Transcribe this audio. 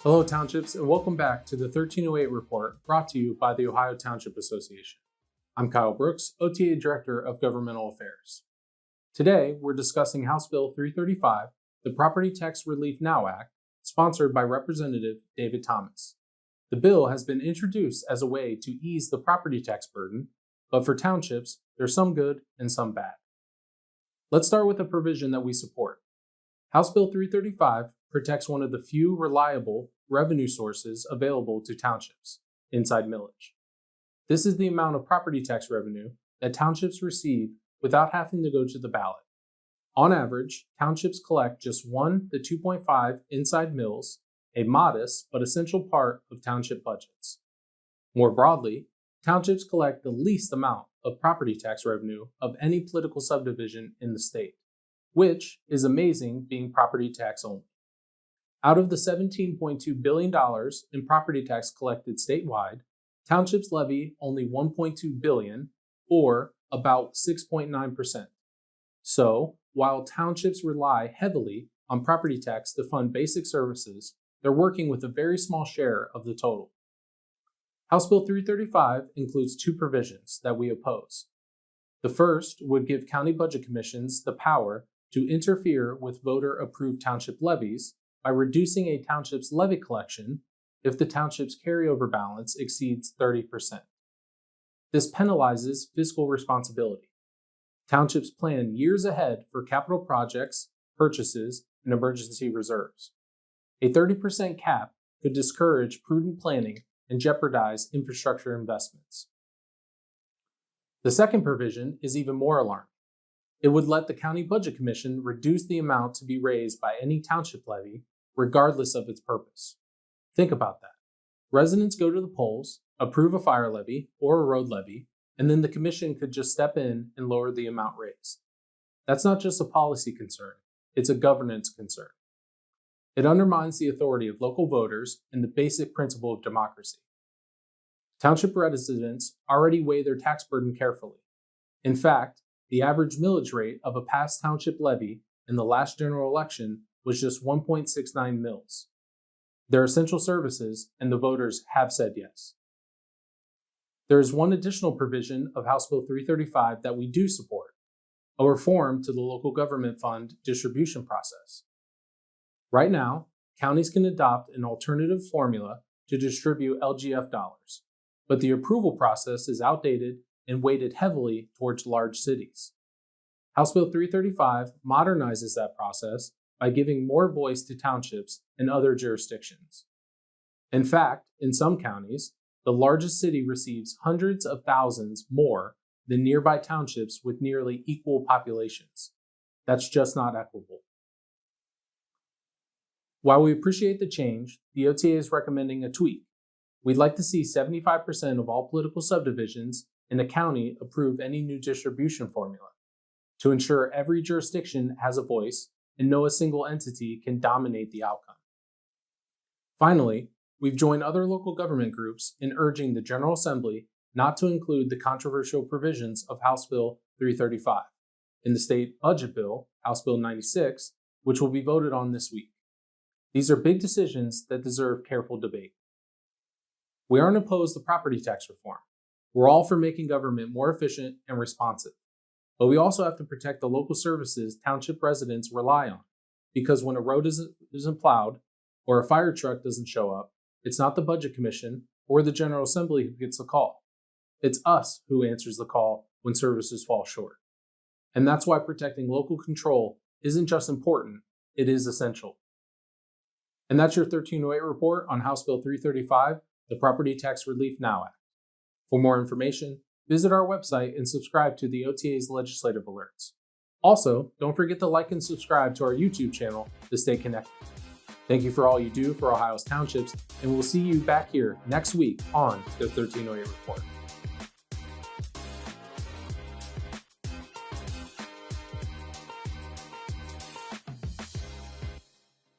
Hello, Townships, and welcome back to the 1308 report brought to you by the Ohio Township Association. I'm Kyle Brooks, OTA Director of Governmental Affairs. Today, we're discussing House Bill 335, the Property Tax Relief Now Act, sponsored by Representative David Thomas. The bill has been introduced as a way to ease the property tax burden, but for townships, there's some good and some bad. Let's start with a provision that we support. House Bill 335 protects one of the few reliable revenue sources available to townships, inside millage. This is the amount of property tax revenue that townships receive without having to go to the ballot. On average, townships collect just 1 to 2.5 inside mills, a modest but essential part of township budgets. More broadly, townships collect the least amount of property tax revenue of any political subdivision in the state, which is amazing being property tax only. Out of the $17.2 billion in property tax collected statewide, townships levy only $1.2 billion, or about 6.9%. So, while townships rely heavily on property tax to fund basic services, they're working with a very small share of the total. House Bill 335 includes two provisions that we oppose. The first would give county budget commissions the power to interfere with voter-approved township levies by reducing a township's levy collection if the township's carryover balance exceeds 30%. This penalizes fiscal responsibility. Townships plan years ahead for capital projects, purchases, and emergency reserves. A 30% cap could discourage prudent planning and jeopardize infrastructure investments. The second provision is even more alarming. It would let the County Budget Commission reduce the amount to be raised by any township levy, regardless of its purpose. Think about that. Residents go to the polls, approve a fire levy or a road levy, and then the commission could just step in and lower the amount raised. That's not just a policy concern, it's a governance concern. It undermines the authority of local voters and the basic principle of democracy. Township residents already weigh their tax burden carefully. In fact, the average millage rate of a past township levy in the last general election was just 1.69 mills. They're essential services, and the voters have said yes. There is one additional provision of House Bill 335 that we do support, a reform to the local government fund distribution process. Right now, counties can adopt an alternative formula to distribute LGF dollars, but the approval process is outdated and weighted heavily towards large cities. House Bill 335 modernizes that process by giving more voice to townships and other jurisdictions. In fact, in some counties, the largest city receives hundreds of thousands more than nearby townships with nearly equal populations. That's just not equitable. While we appreciate the change, the OTA is recommending a tweak. We'd like to see 75% of all political subdivisions in a county approve any new distribution formula to ensure every jurisdiction has a voice and no single entity can dominate the outcome. Finally, we've joined other local government groups in urging the General Assembly not to include the controversial provisions of House Bill 335 in the state budget bill, House Bill 96, which will be voted on this week. These are big decisions that deserve careful debate. We aren't opposed to property tax reform. We're all for making government more efficient and responsive. But we also have to protect the local services township residents rely on, because when a road isn't plowed or a fire truck doesn't show up, it's not the Budget Commission or the General Assembly who gets the call. It's us who answers the call when services fall short. And that's why protecting local control isn't just important, it is essential. And that's your 1308 report on House Bill 335, the Property Tax Relief Now Act. For more information, visit our website and subscribe to the OTA's legislative alerts. Also, don't forget to like and subscribe to our YouTube channel to stay connected. Thank you for all you do for Ohio's townships, and we'll see you back here next week on the 1308 Report.